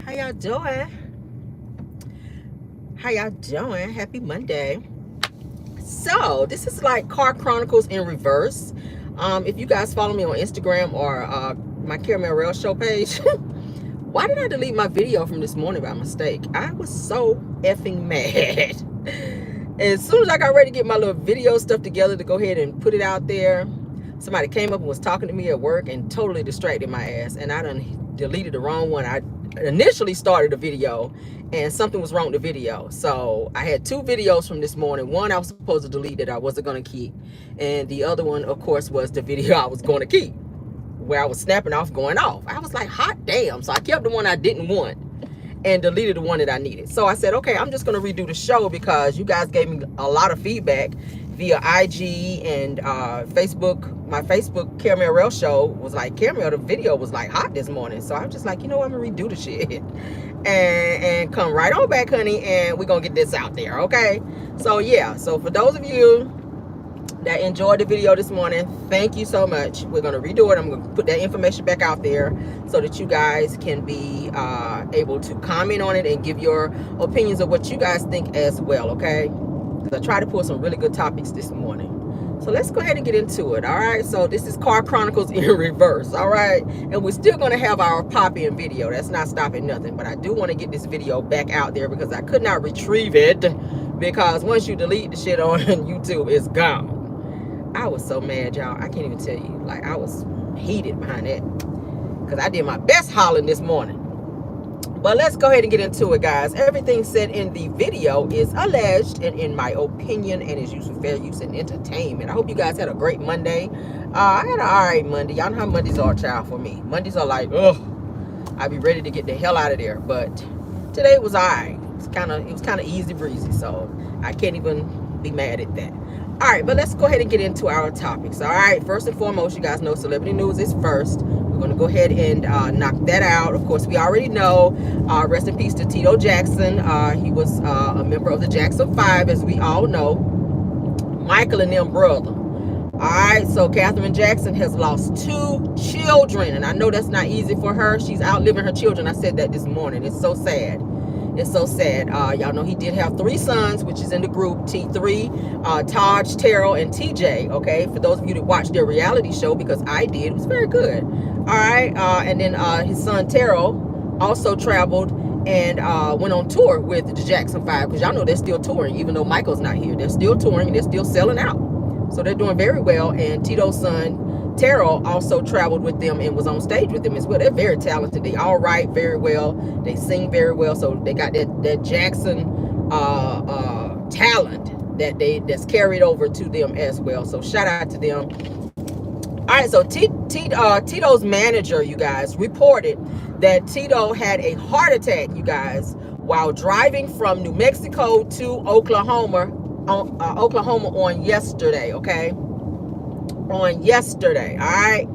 How y'all doing? How y'all doing? Happy Monday. So this is like Car Chronicles in reverse. If you guys follow me on Instagram or my Caramel Rell show page, why did I delete my video from this morning by mistake? I was so effing mad. As soon as I got ready to get my little video stuff together to go ahead and put it out there, somebody came up and was talking to me at work and totally distracted my ass, and I done deleted the wrong one. I initially started a video and something was wrong with the video, so I had two videos from this morning. One I was supposed to delete that I wasn't going to keep, and the other one, of course, was the video I was going to keep where I was snapping off going off. I was like, hot damn. So I kept the one I didn't want and deleted the one that I needed. So I said, okay, I'm just going to redo the show because you guys gave me a lot of feedback via IG and Facebook. My Facebook Caramel Rell show was like, Caramel, the video was like hot this morning. So I'm just like, you know what, I'm going to redo the shit and come right on back, honey, and we're going to get this out there, okay? So yeah, so for those of you that enjoyed the video this morning, thank you so much. We're going to redo it. I'm going to put that information back out there so that you guys can be able to comment on it and give your opinions of what you guys think as well, okay? Because I tried to pull some really good topics this morning. So let's go ahead and get into it, all right? So this is Car Chronicles in reverse, all right? And we're still going to have our pop-in video. That's not stopping nothing. But I do want to get this video back out there because I could not retrieve it, because once you delete the shit on YouTube, it's gone. I was so mad, y'all. I can't even tell you. Like, I was heated behind that because I did my best hollering this morning. But let's go ahead and get into it, guys. Everything said in the video is alleged and in my opinion and is used for fair use and entertainment. I hope you guys had a great Monday. I had an all right Monday. Y'all know how Mondays are, child, for me. Mondays are like, ugh, I'd be ready to get the hell out of there. But today was all right. It was kind of easy breezy, so I can't even be mad at that. All right, but let's go ahead and get into our topics. All right, first and foremost, you guys know celebrity news is first. We're going to go ahead and knock that out. Of course, we already know, rest in peace to TITO Jackson. He was a member of the Jackson 5, as we all know. Michael and them brother. All right, so Katherine Jackson has lost 2 children, and I know that's not easy for her. She's outliving her children. I said that this morning. It's so sad. It's so sad. Y'all know he did have 3 sons, which is in the group T3, Taj, Terrell, and TJ. Okay, for those of you that watched their reality show, because I did, it was very good. All right, and then his son Terrell also traveled and went on tour with the Jackson 5, because y'all know they're still touring, even though Michael's not here. They're still touring and they're still selling out. So they're doing very well. And Tito's son Terrell also traveled with them and was on stage with them as well. They're very talented. They all write very well. They sing very well. So they got that Jackson talent that's carried over to them as well. So shout out to them. All right, so Tito's manager, you guys, reported that Tito had a heart attack, you guys, while driving from New Mexico to Oklahoma on yesterday, okay? On yesterday, all right?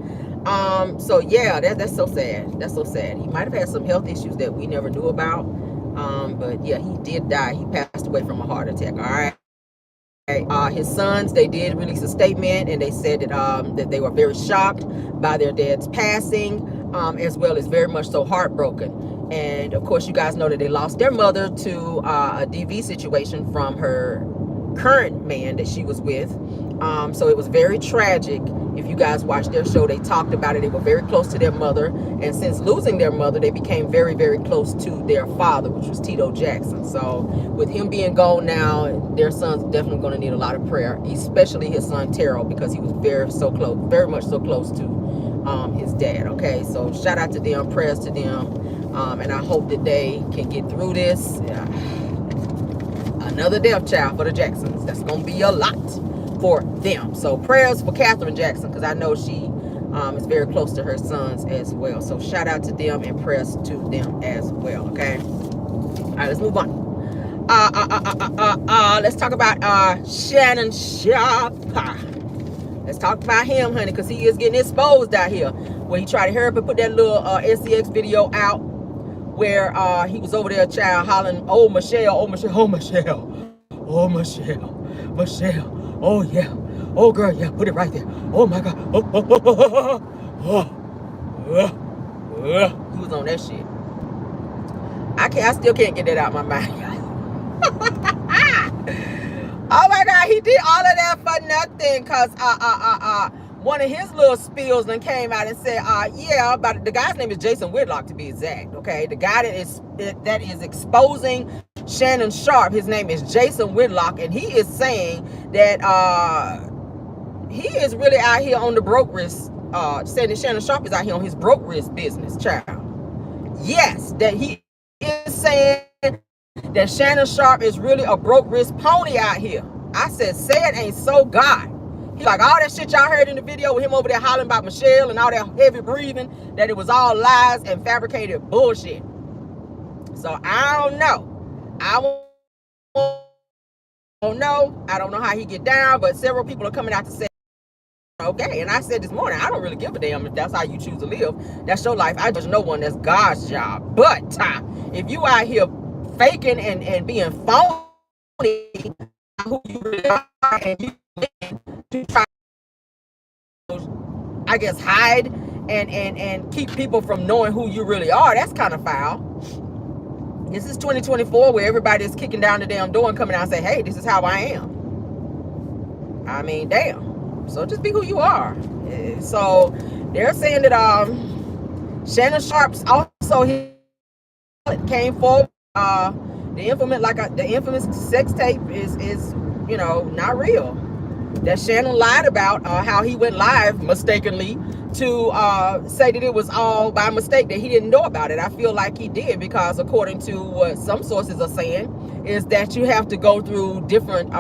So yeah, that's so sad. That's so sad. He might have had some health issues that we never knew about. But yeah, he did die. He passed away from a heart attack, all right? His sons, they did release a statement, and they said that they were very shocked by their dad's passing, as well as very much so heartbroken. And of course, you guys know that they lost their mother to a DV situation from her current man that she was with. So it was very tragic. If you guys watched their show, they talked about it. They were very close to their mother, and since losing their mother, they became very, very close to their father, which was TITO Jackson. So with him being gone now, their son's definitely going to need a lot of prayer, especially his son Terrell, because he was very much so close to his dad. Okay, so shout out to them, prayers to them, and I hope that they can get through this. Another death child for the Jacksons. That's going to be a lot for them. So prayers for Katherine Jackson, because I know she is very close to her sons as well. So shout out to them and prayers to them as well. Okay. All right, let's move on. Let's talk about Shannon Sharpe. Let's talk about him, honey, because he is getting exposed out here. Where he tried to hurry up and put that little SCX video out, where he was over there, child, hollering, "Oh Michelle, oh Michelle, oh Michelle, oh Michelle, Michelle. Oh yeah, oh girl, yeah, put it right there. Oh my God, he was on that shit." I still can't get that out of my mind. Oh my God, he did all of that for nothing, cause one of his little spills then came out and said, yeah, but the guy's name is Jason Whitlock to be exact. Okay, the guy that is exposing Shannon Sharpe, his name is Jason Whitlock, and he is saying that he is really out here on the broke wrist, saying that Shannon Sharpe is out here on his broke wrist business, child. Yes, that he is saying that Shannon Sharpe is really a broke wrist pony out here. I said, say it ain't so, God. He like, all that shit y'all heard in the video with him over there hollering about Michelle and all that heavy breathing, that it was all lies and fabricated bullshit. So I don't know. I don't know. I don't know how he get down, but several people are coming out to say, okay. And I said this morning, I don't really give a damn if that's how you choose to live. That's your life. I judge no one. That's God's job. But if you out here faking and being phony, who you really are, and you to try to, I guess, hide and keep people from knowing who you really are, that's kind of foul. This is 2024 where everybody is kicking down the damn door and coming out and say, hey, this is how I am. I mean, damn. So just be who you are. So they're saying that Shannon Sharpe's also came forward. The infamous sex tape is not real. That Shannon lied about how he went live mistakenly to say that it was all by mistake, that he didn't know about it. I feel like he did, because according to what some sources are saying, is that you have to go through different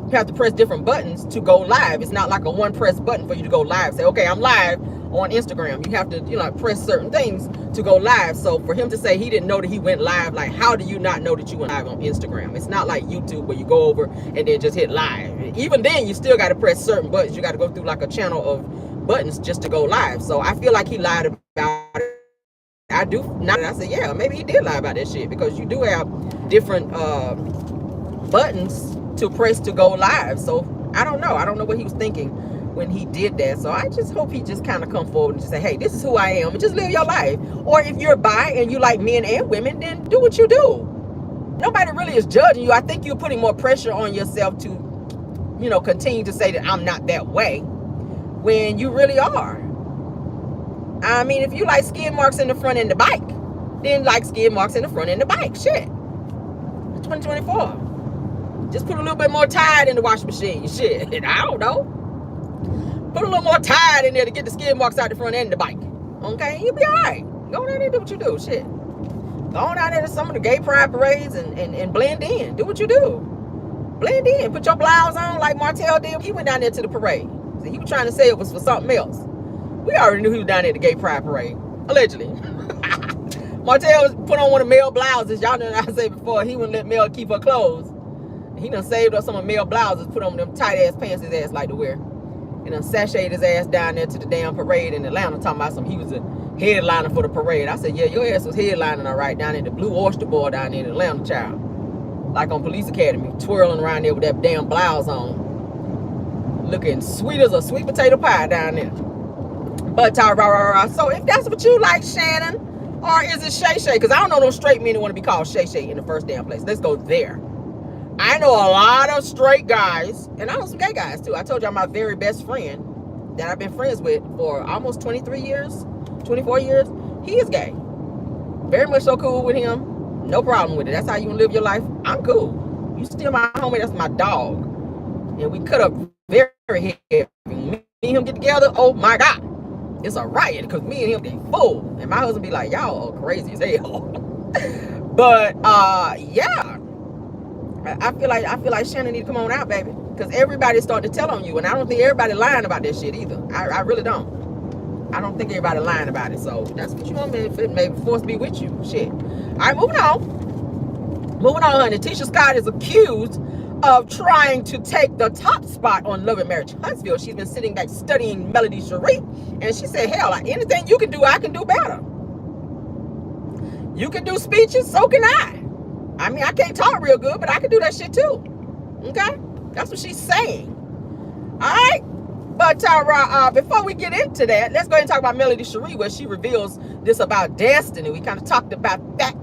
you have to press different buttons to go live. It's not like a one press button for you to go live. Say, okay, I'm live on Instagram. You have to, press certain things to go live. So for him to say he didn't know that he went live, like, how do you not know that you went live on Instagram? It's not like YouTube where you go over and then just hit live. Even then, you still got to press certain buttons. You got to go through like a channel of buttons just to go live. So I feel like he lied about it. I do. Now that I said, yeah, maybe he did lie about that shit, because you do have different buttons to press to go live. So I don't know what he was thinking when he did that. So I just hope he just kind of come forward and just say, hey, this is who I am, and just live your life. Or if you're bi and you like men and women, then do what you do. Nobody really is judging you. I think you're putting more pressure on yourself to continue to say that I'm not that way when you really are. I mean, if you like skid marks in the front end of the bike, then like skid marks in the front end of the bike. Shit. 2024. Just put a little bit more Tide in the washing machine. Shit, I don't know. Put a little more Tide in there to get the skid marks out the front end of the bike. Okay, you'll be all right. Go down there and do what you do. Shit. Go on down there to some of the gay pride parades and blend in. Do what you do. Blend in. Put your blouse on like Martell did. He went down there to the parade. So he was trying to say it was for something else. We already knew he was down there at the gay pride parade. Allegedly. Martell put on one of Mel's blouses. Y'all know what I said before. He wouldn't let Mel keep her clothes. He done saved up some of Mel's blouses, put on them tight ass pants his ass like to wear, and done sashayed his ass down there to the damn parade in Atlanta, talking about he was a headliner for the parade. I said, yeah, your ass was headlining all right down in the Blue Oyster Bar down there in Atlanta, child. Like on Police Academy, twirling around there with that damn blouse on. Looking sweet as a sweet potato pie down there. But so if that's what you like, Shannon, or is it Shay Shay? Because I don't know no straight men who want to be called Shay Shay in the first damn place. Let's go there. I know a lot of straight guys, and I know some gay guys too. I told y'all my very best friend that I've been friends with for almost 23 years, 24 years. He is gay. Very much so cool with him. No problem with it. That's how you live your life. I'm cool. You still my homie. That's my dog. And we cut up very heavy. Me and him get together. Oh my God. It's a riot, because me and him get full. And my husband be like, y'all are crazy as hell. But yeah. I feel like Shannon need to come on out, baby, because everybody's starting to tell on you, and I don't think everybody lying about that shit either. I really don't. I don't think everybody lying about it. So that's what you want me to maybe force me with you. Shit. All right, moving on, honey. Tisha Scott is accused of trying to take the top spot on Love and Marriage Huntsville. She's been sitting back studying Melody Cherie, and she said, hell, like anything you can do, I can do better. You can do speeches, so can I. I mean, I can't talk real good, but I can do that shit too. Okay? That's what she's saying. All right? But before we get into that, let's go ahead and talk about Melody Cherie, where she reveals this about destiny. We kind of talked about that.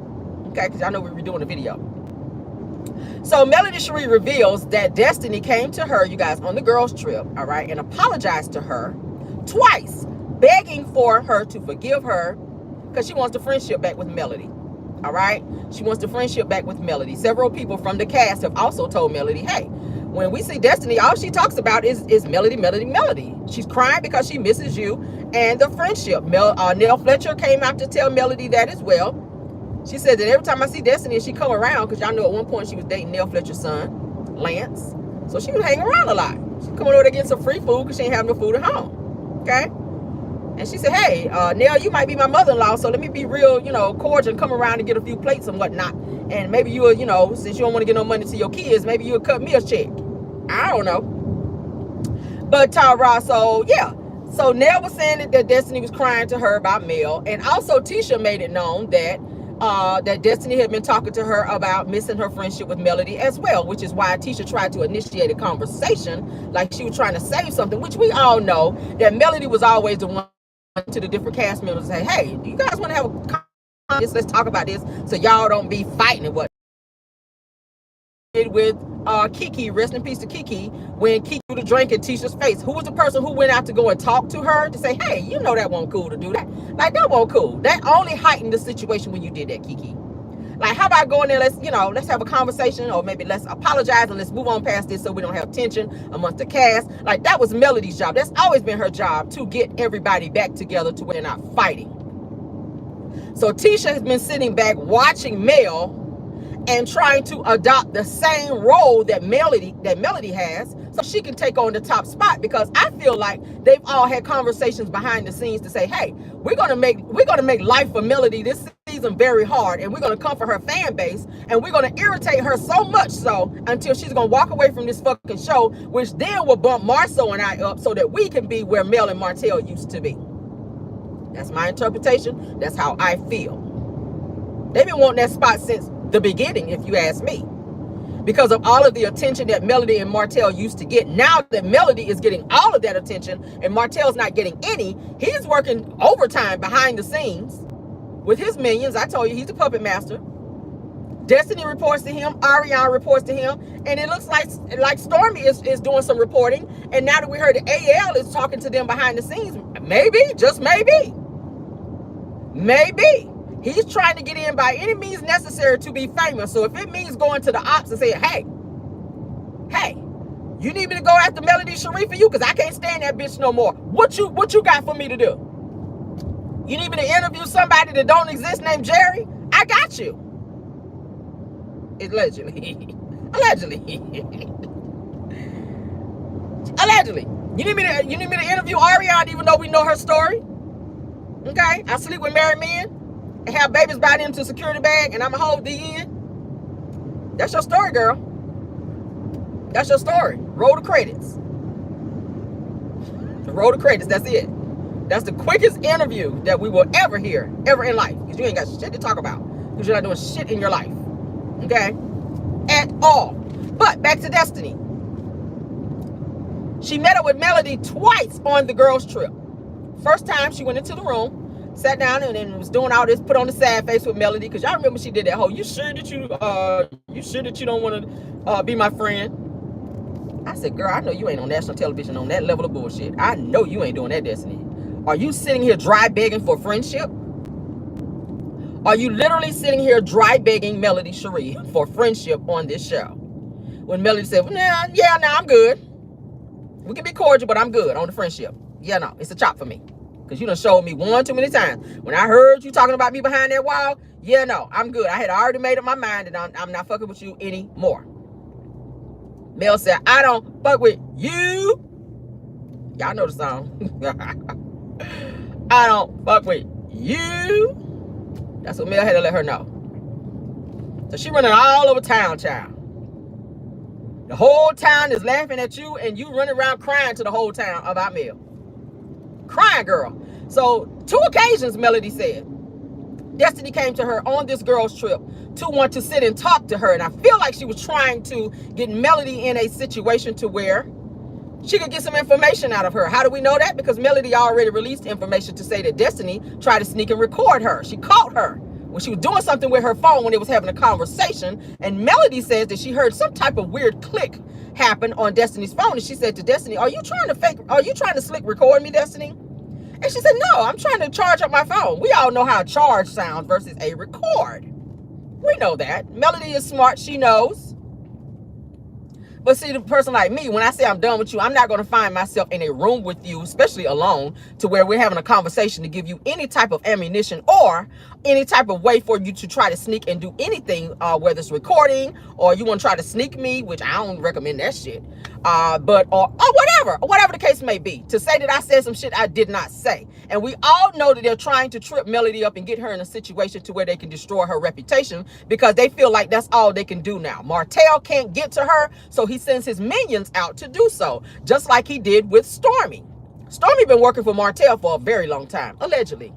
Okay, because y'all know we were doing a video. So Melody Cherie reveals that Destiny came to her, you guys, on the girls' trip, all right, and apologized to her twice, begging for her to forgive her because she wants the friendship back with Melody. All right, she wants the friendship back with Melody. Several people from the cast have also told Melody, hey, when we see Destiny, all she talks about is Melody, Melody, Melody. She's crying because she misses you and the friendship. Nell Fletcher came out to tell Melody that as well. She said that every time I see Destiny, she come around, because y'all know at one point she was dating Nell Fletcher's son, Lance. So she was hanging around a lot. She coming over there getting some free food because she ain't having no food at home. Okay? And she said, hey, Nell, you might be my mother-in-law, so let me be real, cordial and come around and get a few plates and whatnot. And maybe you will, since you don't want to get no money to your kids, maybe you would cut me a check. I don't know. But Tara, so yeah. So Nell was saying that Destiny was crying to her about Mel. And also Tisha made it known that that Destiny had been talking to her about missing her friendship with Melody as well, which is why Tisha tried to initiate a conversation like she was trying to save something, which we all know that Melody was always the one to the different cast members and say, hey, do you guys want to have a conversation? Let's talk about this so y'all don't be fighting and what. With Kiki, rest in peace to Kiki, when Kiki threw the drink in Tisha's face. Who was the person who went out to go and talk to her to say, hey, you know that wasn't cool to do that. Like, that wasn't cool. That only heightened the situation when you did that, Kiki. Like, how about going there, let's have a conversation, or maybe let's apologize and let's move on past this so we don't have tension amongst the cast. Like, that was Melody's job. That's always been her job, to get everybody back together to where they're not fighting. So Tisha has been sitting back watching Mel and trying to adopt the same role that Melody has, so she can take on the top spot, because I feel like they've all had conversations behind the scenes to say, hey, we're gonna make life for Melody this season very hard, and we're gonna come for her fan base, and we're gonna irritate her so much so until she's gonna walk away from this fucking show, which then will bump Marceau and I up so that we can be where Mel and Martell used to be. That's my interpretation. That's how I feel. They've been wanting that spot since the beginning, if you ask me, because of all of the attention that Melody and Martell used to get. Now that Melody is getting all of that attention and Martell's not getting any, he's working overtime behind the scenes with his minions. I told you, he's the puppet master. Destiny reports to him, Ariane reports to him, and it looks like Stormy is doing some reporting. And now that we heard that AL is talking to them behind the scenes, maybe, just maybe, he's trying to get in by any means necessary to be famous. So if it means going to the ops and saying, hey, you need me to go after Melody Cherie for you because I can't stand that bitch no more. What you got for me to do? You need me to interview somebody that don't exist named Jerry? I got you. Allegedly. Allegedly. You need me to interview Ariane even though we know her story? Okay? I sleep with married men and have babies by them to security bag, and I'ma hold the end. That's your story, girl. That's your story. Roll the credits. Roll the credits. That's it. That's the quickest interview that we will ever hear, ever in life. Because you ain't got shit to talk about. Because you're not doing shit in your life. Okay? At all. But back to Destiny. She met up with Melody twice on the girls' trip. First time she went into the room, sat down and was doing all this, put on the sad face with Melody, because y'all remember she did that whole, you sure that you don't want to be my friend? I said, girl, I know you ain't on national television on that level of bullshit. I know you ain't doing that, Destiny. Are you sitting here dry begging for friendship? Are you literally sitting here dry begging Melody Cherie for friendship on this show? When Melody said, well, nah, I'm good. We can be cordial, but I'm good on the friendship. Yeah, no, it's a chop for me. Because you done showed me one too many times. When I heard you talking about me behind that wall, yeah, no, I'm good. I had already made up my mind that I'm not fucking with you anymore. Mel said, I don't fuck with you. Y'all know the song. I don't fuck with you. That's what Mel had to let her know. So she running all over town, child. The whole town is laughing at you, and you running around crying to the whole town about Mel. Crying, girl. So 2 occasions, Melody said, Destiny came to her on this girl's trip to want to sit and talk to her. And I feel like she was trying to get Melody in a situation to where she could get some information out of her. How do we know that? Because Melody already released information to say that Destiny tried to sneak and record her. She caught her when she was doing something with her phone when it was having a conversation, and Melody says that she heard some type of weird click happen on Destiny's phone, and she said to Destiny, are you trying to slick record me, Destiny? And she said, no, I'm trying to charge up my phone. We all know how a charge sounds versus a record. We know that. Melody is smart, she knows. But see, the person like me, when I say I'm done with you, I'm not going to find myself in a room with you, especially alone, to where we're having a conversation to give you any type of ammunition or any type of way for you to try to sneak and do anything, whether it's recording or you want to try to sneak me, which I don't recommend that shit. Or whatever the case may be, to say that I said some shit I did not say. And we all know that they're trying to trip Melody up and get her in a situation to where they can destroy her reputation, because they feel like that's all they can do now. Martell can't get to her, so he sends his minions out to do so, just like he did with Stormy. Stormy been working for Martell for a very long time, allegedly.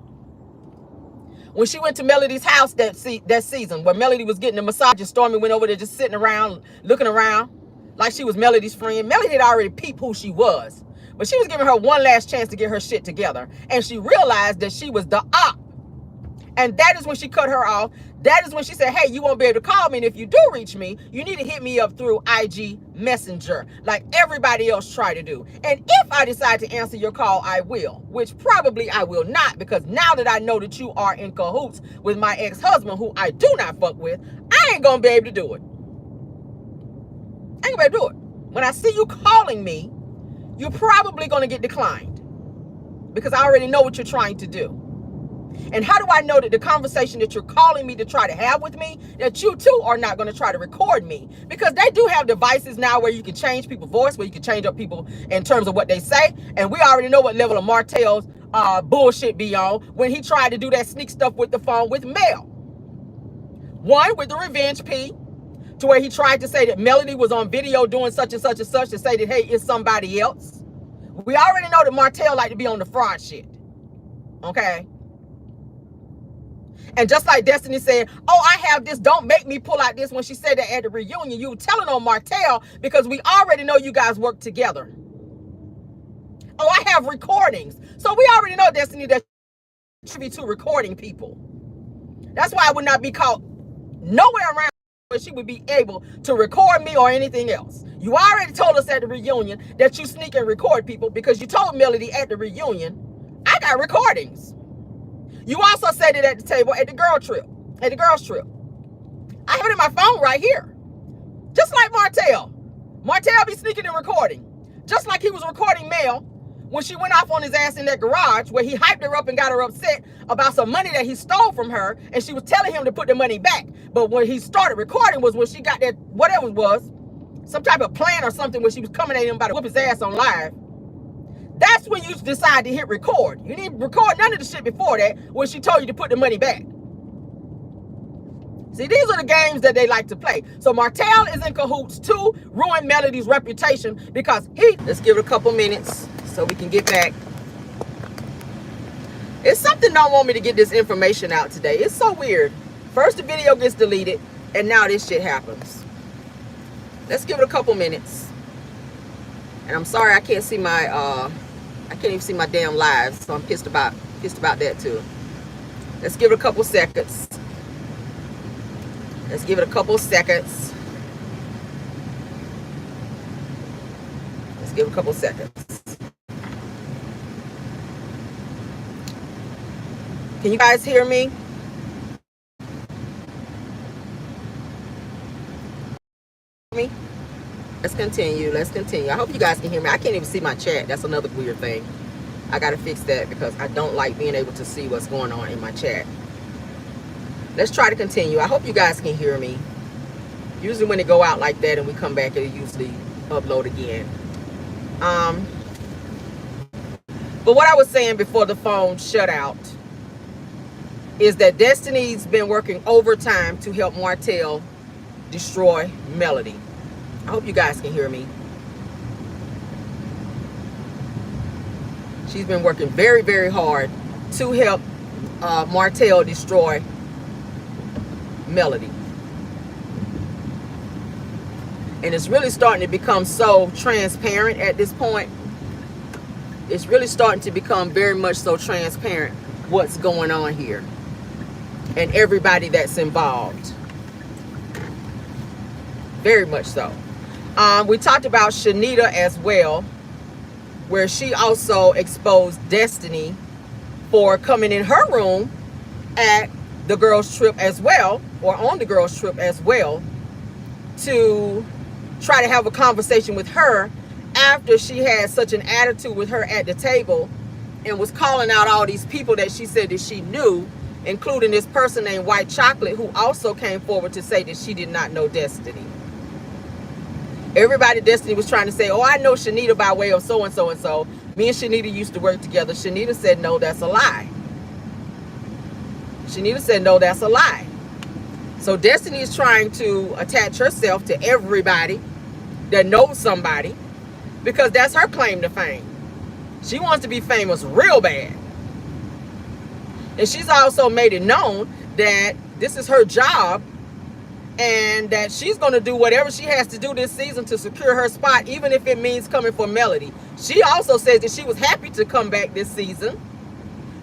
When she went to Melody's house that season, where Melody was getting a massage, and Stormy went over there just sitting around, looking around, like she was Melody's friend. Melody had already peeped who she was, but she was giving her one last chance to get her shit together. And she realized that she was the op. And that is when she cut her off. That is when she said, hey, you won't be able to call me. And if you do reach me, you need to hit me up through IG Messenger, like everybody else try to do. And if I decide to answer your call, I will, which probably I will not, because now that I know that you are in cahoots with my ex-husband, who I do not fuck with, I ain't gonna be able to do it. I ain't gonna be able to do it. When I see you calling me, you're probably gonna get declined, because I already know what you're trying to do. And how do I know that the conversation that you're calling me to try to have with me, that you too are not going to try to record me? Because they do have devices now where you can change people's voice, where you can change up people in terms of what they say. And we already know what level of Martell's bullshit be on when he tried to do that sneak stuff with the phone with Mel. One, with the revenge P, to where he tried to say that Melody was on video doing such and such and such, to say that, hey, it's somebody else. We already know that Martell like to be on the fraud shit. Okay? And just like Destiny said, oh, I have this, don't make me pull out this, when she said that at the reunion, you were telling on Martell because we already know you guys work together. Oh, I have recordings. So we already know, Destiny, that you contribute to recording people. That's why I would not be caught nowhere around where she would be able to record me or anything else. You already told us at the reunion that you sneak and record people, because you told Melody at the reunion, I got recordings. You also said it at the table at the girls trip. I have it in my phone right here. Just like Martell. Martell be sneaking and recording. Just like he was recording Mel when she went off on his ass in that garage, where he hyped her up and got her upset about some money that he stole from her, and she was telling him to put the money back. But when he started recording was when she got that, whatever it was, some type of plan or something, where she was coming at him about to whip his ass on live. That's when you decide to hit record. You didn't record none of the shit before that, when she told you to put the money back. See, these are the games that they like to play. So Martell is in cahoots to ruin Melody's reputation, because let's give it a couple minutes so we can get back. It's something don't want me to get this information out today. It's so weird. First the video gets deleted, and now this shit happens. Let's give it a couple minutes. And I'm sorry I can't see my I can't even see my damn live, so I'm pissed about that too. Let's give it a couple seconds. Let's give it a couple seconds. Let's give it a couple seconds. Can you guys hear me? Let's continue. I hope you guys can hear me. I can't even see my chat. That's another weird thing. I gotta fix that, because I don't like being able to see what's going on in my chat. Let's try to continue. I hope you guys can hear me. Usually when it go out like that and we come back, it'll usually upload again. But what I was saying before the phone shut out is that Destiny's been working overtime to help Martell destroy Melody. I hope you guys can hear me. She's been working very, very hard to help Martell destroy Melody. And it's really starting to become so transparent at this point. It's really starting to become very much so transparent what's going on here. and everybody that's involved. Very much so. We talked about Shanita as well, where she also exposed Destiny for coming in her room at the girls' trip as well, or on the girls' trip as well, to try to have a conversation with her after she had such an attitude with her at the table and was calling out all these people that she said that she knew, including this person named White Chocolate, who also came forward to say that she did not know Destiny. Everybody Destiny was trying to say, oh, I know Shanita by way of so-and-so and so. Me and Shanita used to work together. Shanita said, no, that's a lie. Shanita said, no, that's a lie. So Destiny is trying to attach herself to everybody that knows somebody because that's her claim to fame. She wants to be famous real bad. And she's also made it known that this is her job and that she's going to do whatever she has to do this season to secure her spot, even if it means coming for Melody. She also says that she was happy to come back this season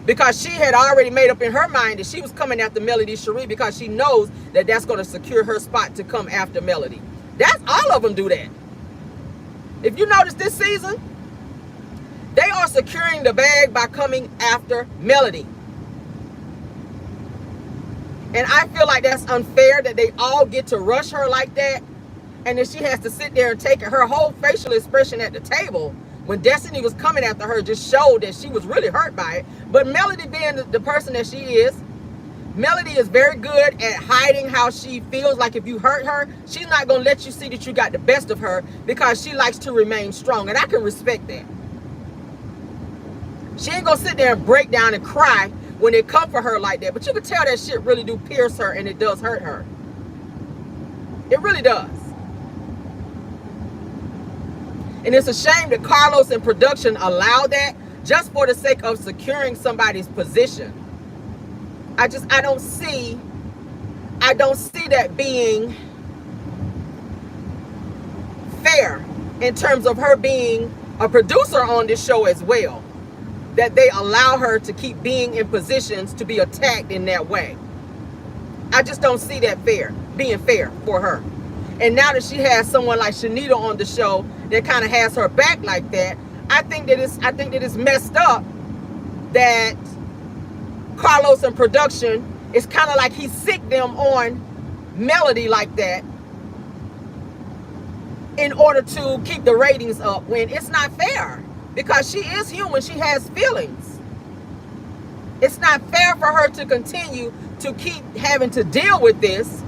because she had already made up in her mind that she was coming after Melody Cherie because she knows that that's going to secure her spot to come after Melody. That's all of them do that. If you notice this season, they are securing the bag by coming after Melody. And I feel like that's unfair that they all get to rush her like that. And then she has to sit there and take it. Her whole facial expression at the table when Destiny was coming after her just showed that she was really hurt by it. But Melody being the person that she is, Melody is very good at hiding how she feels. Like if you hurt her, she's not going to let you see that you got the best of her because she likes to remain strong. And I can respect that. She ain't going to sit there and break down and cry when it come for her like that. But you can tell that shit really do pierce her and it does hurt her. It really does. And it's a shame that Carlos and production allowed that just for the sake of securing somebody's position. I don't see that being fair in terms of her being a producer on this show as well. That they allow her to keep being in positions to be attacked in that way. I just don't see that being fair for her. And now that she has someone like Shanita on the show that kind of has her back like that, I think that it's messed up that Carlos and production is kind of like he sicked them on Melody like that in order to keep the ratings up when it's not fair. Because she is human, she has feelings. It's not fair for her to continue to keep having to deal with this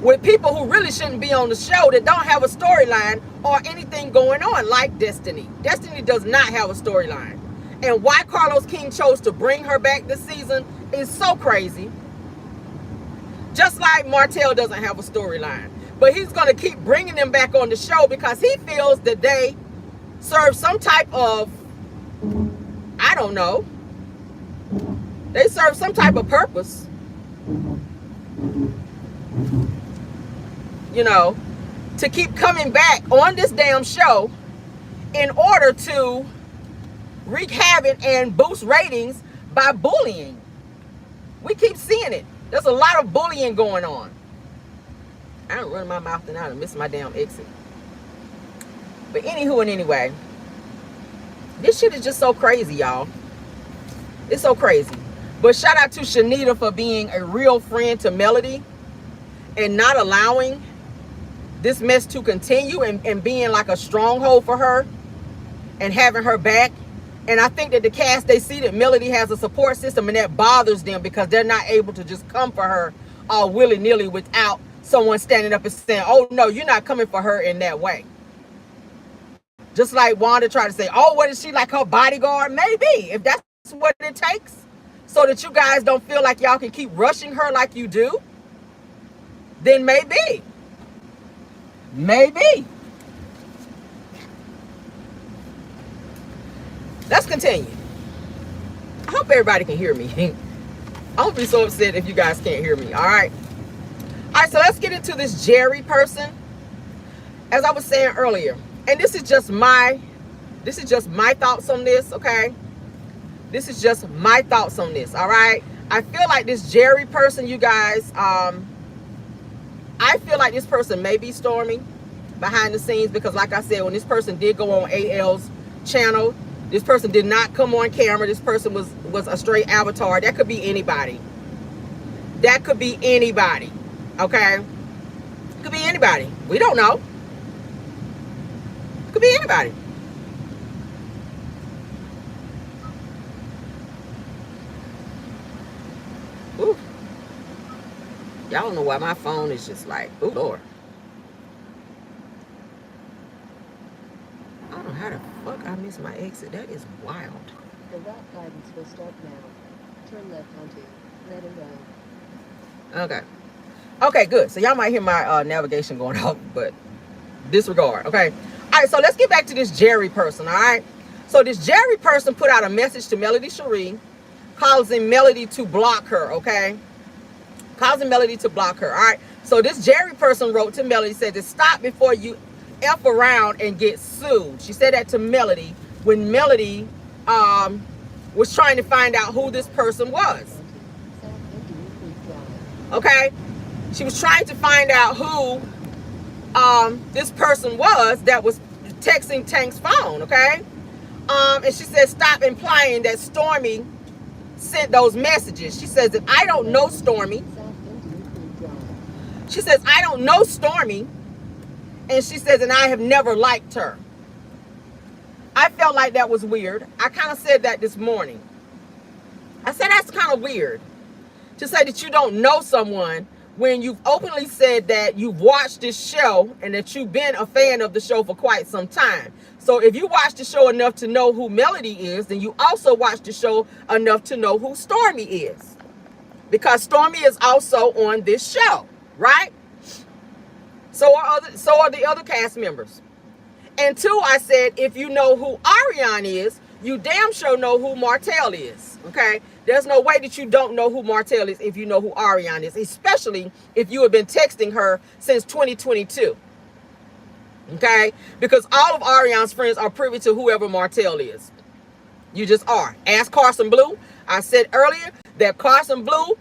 with people who really shouldn't be on the show that don't have a storyline or anything going on like Destiny. Destiny does not have a storyline. And why Carlos King chose to bring her back this season is so crazy. Just like Martell doesn't have a storyline. But he's going to keep bringing them back on the show because he feels that they serve some type of, I don't know, they serve some type of purpose, you know, to keep coming back on this damn show in order to wreak havoc and boost ratings by bullying. We keep seeing it. There's a lot of bullying going on. I don't run my mouth and I done miss my damn exit. But anywho and anyway, this shit is just so crazy, y'all. It's so crazy. But shout out to Shanita for being a real friend to Melody and not allowing this mess to continue and being like a stronghold for her and having her back. And I think that the cast, they see that Melody has a support system and that bothers them because they're not able to just come for her all willy-nilly without someone standing up and saying, oh no, you're not coming for her in that way. Just like Wanda tried to say, oh, what is she, like her bodyguard? Maybe, if that's what it takes, so that you guys don't feel like y'all can keep rushing her like you do, then maybe. Maybe. Let's continue. I hope everybody can hear me. I won't be so upset if you guys can't hear me, all right? All right, so let's get into this Jerry person. As I was saying earlier, and this is just my thoughts on this, okay? This is just my thoughts on this, all right? I feel like this Jerry person, you guys, I feel like this person may be Stormy behind the scenes, because like I said, when this person did go on AL's channel, this person did not come on camera. This person was a straight avatar. That could be anybody. That could be anybody. Okay? It could be anybody. We don't know. It could be anybody. Ooh. Y'all don't know why my phone is just like, ooh, Lord. I don't know how the fuck I missed my exit. That is wild. The route guidance will start now. Turn left onto Red and Rell. Okay. Okay, good. So y'all might hear my navigation going off, but disregard. Okay. All right, so let's get back to this Jerry person, all right? So this Jerry person put out a message to Melody Cherie, causing Melody to block her, okay? Causing Melody to block her, all right? So this Jerry person wrote to Melody, said to stop before you F around and get sued. She said that to Melody when Melody was trying to find out who this person was. Okay? She was trying to find out who this person was that was texting Tank's phone, okay? And she said, stop implying that Stormy sent those messages. She says that I don't know Stormy. She says, I don't know Stormy. And she says, and I have never liked her. I felt like that was weird. I kind of said that this morning. I said, that's kind of weird to say that you don't know someone when you've openly said that you've watched this show and that you've been a fan of the show for quite some time. So if you watch the show enough to know who Melody is, then you also watch the show enough to know who Stormy is. Because Stormy is also on this show, right? So are the other cast members. And two, I said, if you know who Ariane is, you damn sure know who Martell is, okay? There's no way that you don't know who Martell is if you know who Ariane is, especially if you have been texting her since 2022, okay? Because all of Ariane's friends are privy to whoever Martell is. You just are. Ask Carson Blue. I said earlier that Carson Blue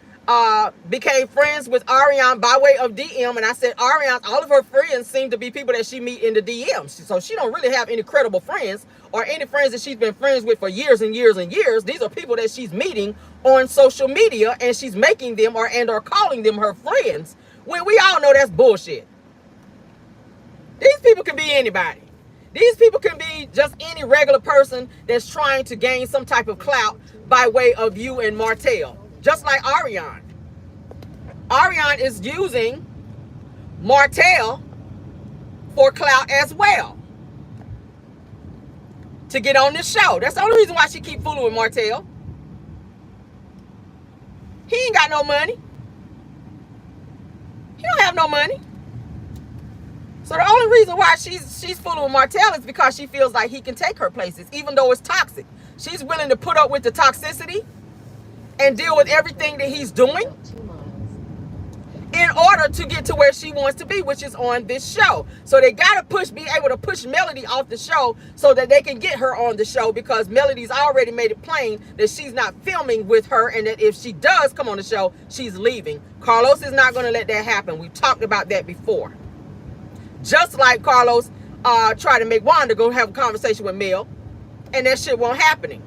became friends with Ariane by way of DM, and I said Ariane, all of her friends seem to be people that she meet in the DMs, so she don't really have any credible friends or any friends that she's been friends with for years and years and years. These are people that she's meeting on social media, and she's making them or calling them her friends, when we all know that's bullshit. These people can be anybody. These people can be just any regular person that's trying to gain some type of clout by way of you and Martell. Just like Ariane. Ariane is using Martell for clout as well. To get on this show. That's the only reason why she keep fooling with Martell. He ain't got no money. He don't have no money. So the only reason why she's fooling with Martell is because she feels like he can take her places, even though it's toxic. She's willing to put up with the toxicity and deal with everything that he's doing in order to get to where she wants to be, which is on this show. So they gotta be able to push Melody off the show so that they can get her on the show, because Melody's already made it plain that she's not filming with her, and that if she does come on the show, she's leaving. Carlos is not gonna let that happen. We've talked about that before. Just like Carlos tried to make Wanda go have a conversation with Mel, and that shit won't happening.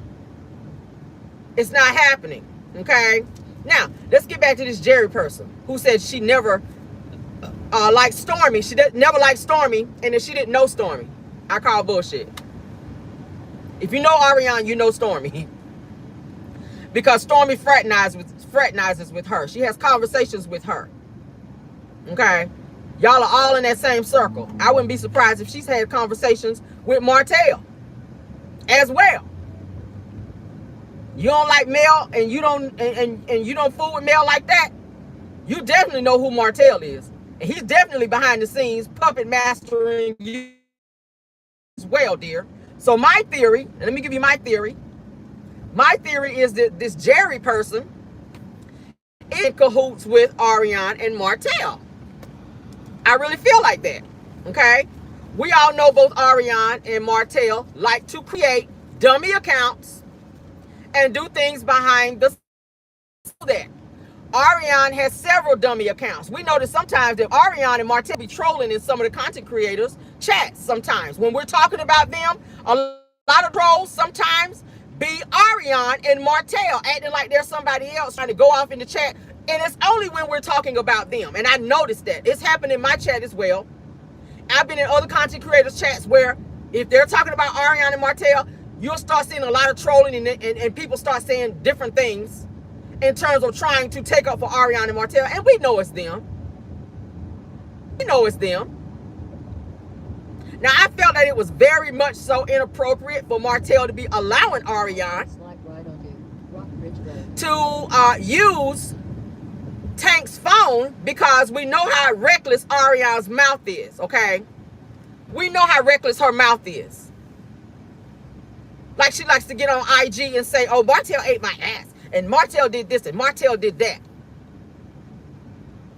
It's not happening. Okay, now let's get back to this Jerry person who said she never liked Stormy. She never liked Stormy, and that she didn't know Stormy. I call bullshit. If you know Ariane, you know Stormy, because Stormy fraternizes with her. She has conversations with her. Okay, y'all are all in that same circle. I wouldn't be surprised if she's had conversations with Martell as well. You don't like Mel, and you don't fool with Mel like that, you definitely know who Martell is. And he's definitely behind the scenes puppet mastering you as well, dear. So my theory, and let me give you my theory. My theory is that this Jerry person is in cahoots with Ariane and Martell. I really feel like that. Okay? We all know both Ariane and Martell like to create dummy accounts and do things behind the that Ariane has several dummy accounts. We notice sometimes that Ariane and Martell be trolling in some of the content creators' chats sometimes. When we're talking about them, a lot of trolls sometimes be Ariane and Martell acting like there's somebody else trying to go off in the chat. And it's only when we're talking about them. And I noticed that. It's happened in my chat as well. I've been in other content creators' chats where if they're talking about Ariane and Martell, you'll start seeing a lot of trolling and people start saying different things in terms of trying to take up for Ariane and Martell. And we know it's them. We know it's them. Now, I felt that it was very much so inappropriate for Martell to be allowing Ariane to use Tank's phone because we know how reckless Ariane's mouth is, okay? We know how reckless her mouth is. Like she likes to get on IG and say, oh, Martell ate my ass. And Martell did this and Martell did that.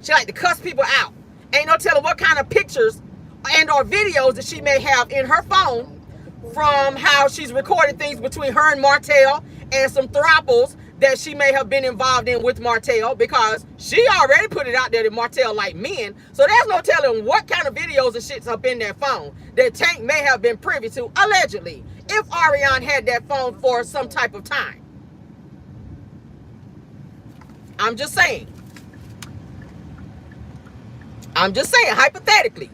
She like to cuss people out. Ain't no telling what kind of pictures and or videos that she may have in her phone from how she's recorded things between her and Martell and some throuples that she may have been involved in with Martell, because she already put it out there that Martell like men. So there's no telling what kind of videos and shit's up in that phone that Tank may have been privy to, allegedly, if Ariane had that phone for some type of time. I'm just saying. I'm just saying, hypothetically.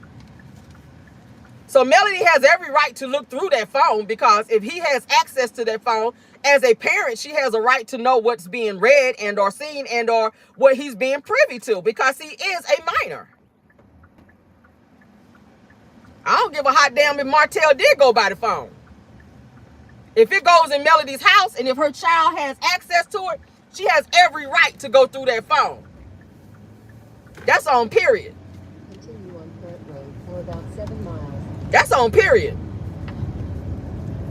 So Melody has every right to look through that phone, because if he has access to that phone, as a parent, she has a right to know what's being read and or seen and or what he's being privy to, because he is a minor. I don't give a hot damn if Martell did go by the phone. If it goes in Melody's house and if her child has access to it, she has every right to go through that phone. That's on period. Continue on Current Road for about 7 miles. That's on period.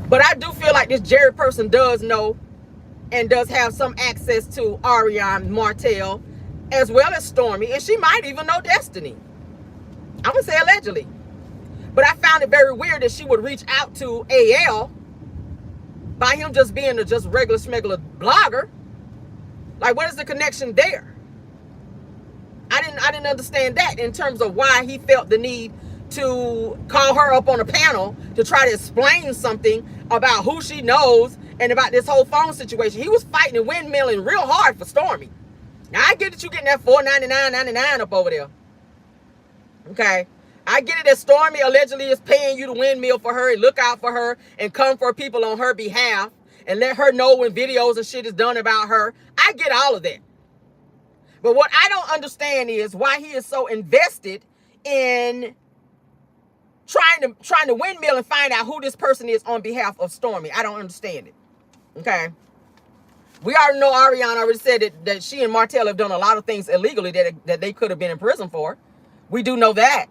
But I do feel like this Jerry person does know and does have some access to Ariane, Martell, as well as Stormy, and she might even know Destiny. I'm gonna say allegedly. But I found it very weird that she would reach out to AL by him just being a just regular smuggler blogger. Like, what is the connection there? I didn't understand that in terms of why he felt the need to call her up on a panel to try to explain something about who she knows and about this whole phone situation. He was fighting and windmilling real hard for Stormy. Now, I get that you getting that $4.99.99 up over there. Okay. I get it that Stormy allegedly is paying you to windmill for her and look out for her and come for people on her behalf and let her know when videos and shit is done about her. I get all of that. But what I don't understand is why he is so invested in trying to windmill and find out who this person is on behalf of Stormy. I don't understand it. Okay. We already know Ariane already said that she and Martell have done a lot of things illegally that they could have been in prison for. We do know that.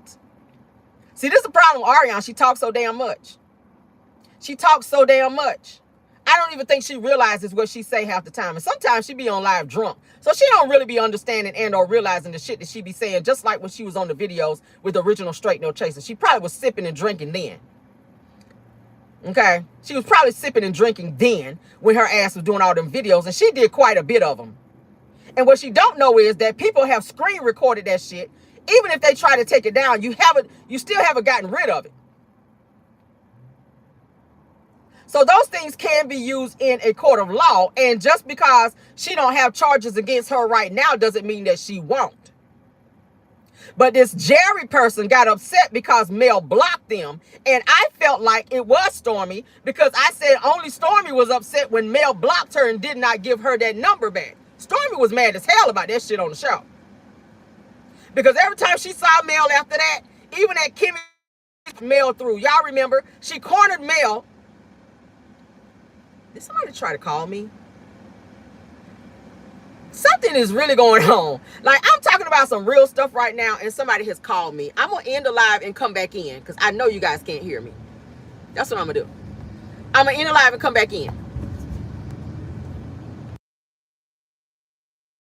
See, this is the problem with Ariane. She talks so damn much. She talks so damn much. I don't even think she realizes what she say half the time. And sometimes she be on live drunk. So she don't really be understanding and or realizing the shit that she be saying, just like when she was on the videos with the original Straight No Chaser. She probably was sipping and drinking then. Okay? She was probably sipping and drinking then when her ass was doing all them videos. And she did quite a bit of them. And what she don't know is that people have screen recorded that shit. Even if they try to take it down, you still haven't gotten rid of it. So those things can be used in a court of law. And just because she don't have charges against her right now doesn't mean that she won't. But this Jerry person got upset because Mel blocked them. And I felt like it was Stormy, because I said only Stormy was upset when Mel blocked her and did not give her that number back. Stormy was mad as hell about that shit on the show. Because every time she saw Mel after that, even at Kimmy Mel through, y'all remember, she cornered Mel. Did somebody try to call me? Something is really going on. Like, I'm talking about some real stuff right now, and somebody has called me. I'm going to end the live and come back in, because I know you guys can't hear me. That's what I'm going to do. I'm going to end the live and come back in.